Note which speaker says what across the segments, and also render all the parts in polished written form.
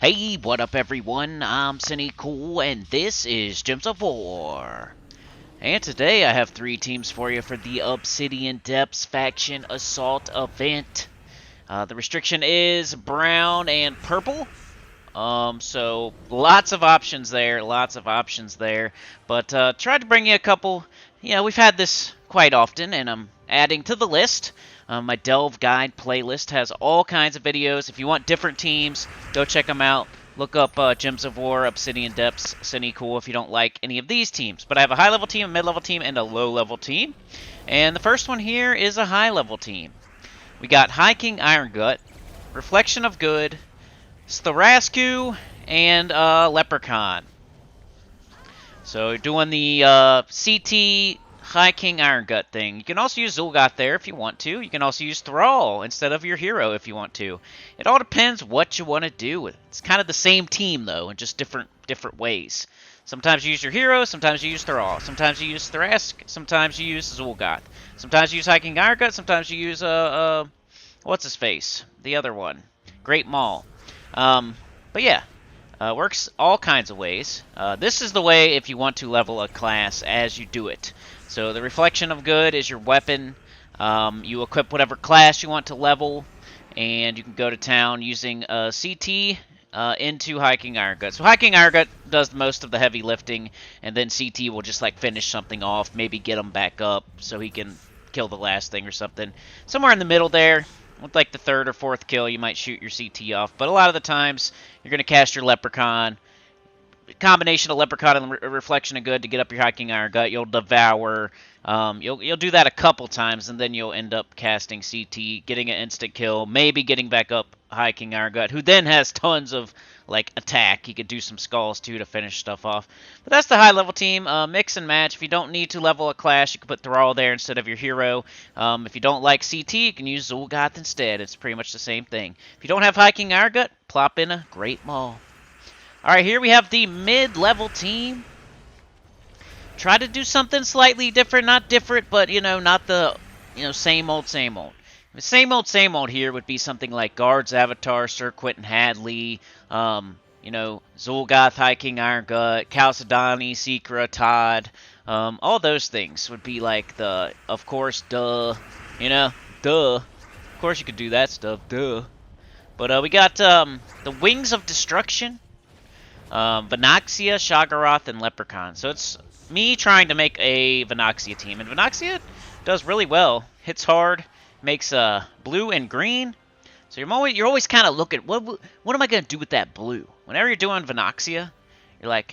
Speaker 1: Hey, what up everyone? I'm Sinnycool, and this is Gems of War. And today I have 3 teams for you for the Obsidian Depths Faction Assault event. The restriction is brown and purple. So lots of options there, But tried to bring you a couple. We've had this quite often, and I'm adding to the list. My Delve Guide playlist has all kinds of videos. If you want different teams, go check them out. Look up Gems of War, Obsidian Depths, Sinnycool if you don't like any of these teams. But I have a high-level team, a mid-level team, and a low-level team. And the first one here is a high-level team. We got High King Iron Gut, Reflection of Good, Tharasku, and Leprechaun. So doing the CT High King Iron Gut thing. You can also use Zul'Goth there if you want to. You can also use Thrall instead of your hero if you want to. It all depends what you want to do. It's kind of the same team though, in just different ways. Sometimes you use your hero, sometimes you use Thrall, sometimes you use Thrask, sometimes you use Zul'Goth. Sometimes you use High King Iron Gut, sometimes you use what's his face? The other one. Great Maul. But yeah, works all kinds of ways. This is the way if you want to level a class as you do it. So the Reflection of Good is your weapon. You equip whatever class you want to level, and you can go to town using CT into High King Iron Gut. So High King Iron Gut does most of the heavy lifting, and then CT will just like finish something off, maybe get him back up so he can kill the last thing or something. Somewhere in the middle there. With like the 3rd or 4th kill, you might shoot your CT off. But a lot of the times, you're going to cast your Leprechaun. Combination of Leprechaun and Reflection of Good to get up your High King Iron Gut. You'll Devour. You'll do that a couple times, and then you'll end up casting CT, getting an instant kill, maybe getting back up High King Iron Gut, who then has tons of like attack. He could do some skulls too to finish stuff off. But that's the high level team. Mix and match. If you don't need to level a class, you can put Thrall there instead of your hero. If you don't like CT, you can use Zul'Goth instead. It's pretty much the same thing. If you don't have High King Iron Gut, plop in a Great Maul. Alright, here we have the mid-level team. Try to do something slightly different. Not different, but, not the, same old, same old. The same old here would be something like Guard's Avatar, Sir Quentin Hadley, Zul'Goth, High King Iron Gut, Chalcedony, Secra, Todd. All those things would be like the, of course, duh. Duh. Of course you could do that stuff, duh. But we got the Wings of Destruction. Vanaxia, Shaggorath, and Leprechaun. So it's me trying to make a Vanaxia team. And Vanaxia does really well. Hits hard, makes blue and green. So you're always kind of looking, what am I going to do with that blue? Whenever you're doing Vanaxia, you're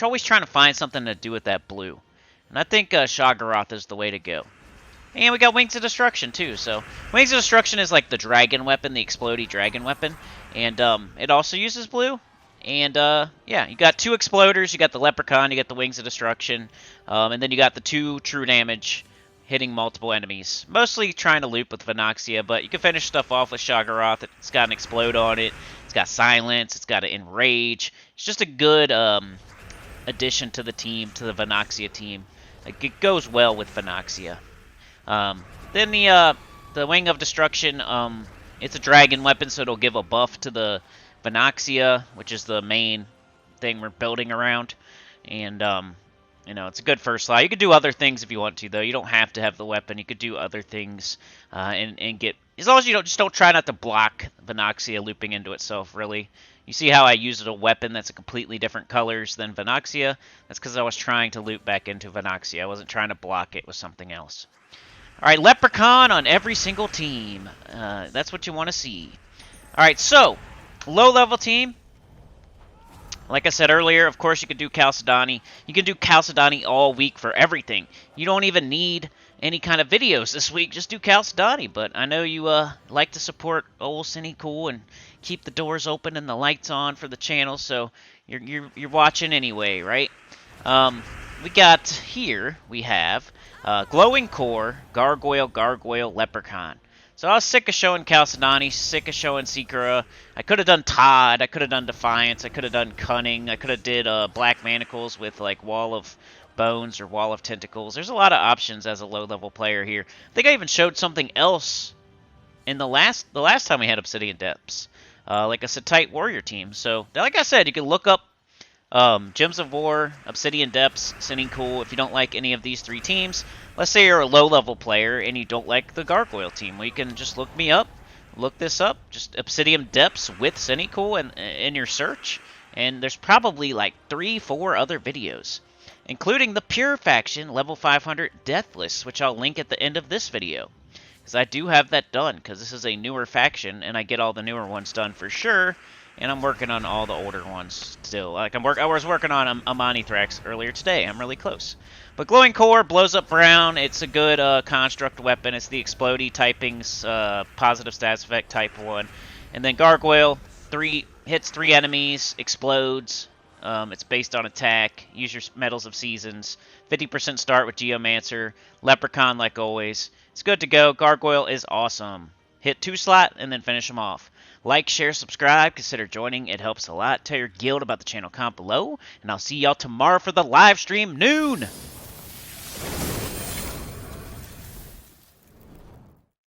Speaker 1: always trying to find something to do with that blue. And I think Shaggorath is the way to go. And we got Wings of Destruction too. So Wings of Destruction is like the dragon weapon, the explodey dragon weapon. And it also uses blue. And, yeah, you got 2 exploders, you got the Leprechaun, you got the Wings of Destruction, and then you got the 2 true damage hitting multiple enemies. Mostly trying to loop with Vanaxia, but you can finish stuff off with Shaggorath. It's got an Explode on it, it's got Silence, it's got an Enrage. It's just a good addition to the team, to the Vanaxia team. Like, it goes well with Vanaxia. Then the Wing of Destruction, it's a dragon weapon, so it'll give a buff to the Vanaxia, which is the main thing we're building around. And, it's a good first slot. You could do other things if you want to, though. You don't have to have the weapon. You could do other things and get... As long as you don't try not to block Vanaxia looping into itself, really. You see how I used a weapon that's a completely different colors than Vanaxia? That's because I was trying to loop back into Vanaxia. I wasn't trying to block it with something else. Alright, Leprechaun on every single team. That's what you want to see. Alright, so... Low-level team, like I said earlier, of course you can do Chalcedony. You can do Chalcedony all week for everything. You don't even need any kind of videos this week. Just do Chalcedony. But I know you like to support old Sinnycool and keep the doors open and the lights on for the channel, so you're watching anyway, right? We got here, we have Glowing Core, Gargoyle, Leprechaun. So I was sick of showing Chalcedony, sick of showing Secra. I could have done Todd, I could have done Defiance, I could have done Cunning, I could have did Black Manacles with like Wall of Bones or Wall of Tentacles. There's a lot of options as a low-level player here. I think I even showed something else in the last time we had Obsidian Depths. like a tight warrior team. So, like I said, you can look up Gems of War, Obsidian Depths, Sinnycool if you don't like any of these 3 teams. Let's say you're a low-level player and you don't like the Gargoyle team. Well, you can just look me up, look this up, just Obsidian Depths with Sinnycool in your search, and there's probably like 3-4 other videos, including the Pure Faction level 500 Deathless, which I'll link at the end of this video. Because I do have that done, because this is a newer faction, and I get all the newer ones done for sure. And I'm working on all the older ones still. Like I was working on Amanithrax earlier today. I'm really close. But Glowing Core blows up brown. It's a good construct weapon. It's the Explodey typings, positive stats effect type 1. And then Gargoyle, hits 3 enemies, explodes. It's based on attack. Use your Metals of Seasons. 50% start with Geomancer. Leprechaun like always. It's good to go. Gargoyle is awesome. Hit 2 slot and then finish them off. Like, share, subscribe, consider joining. It helps a lot. Tell your guild about the channel comment below. And I'll see y'all tomorrow for the live stream, noon!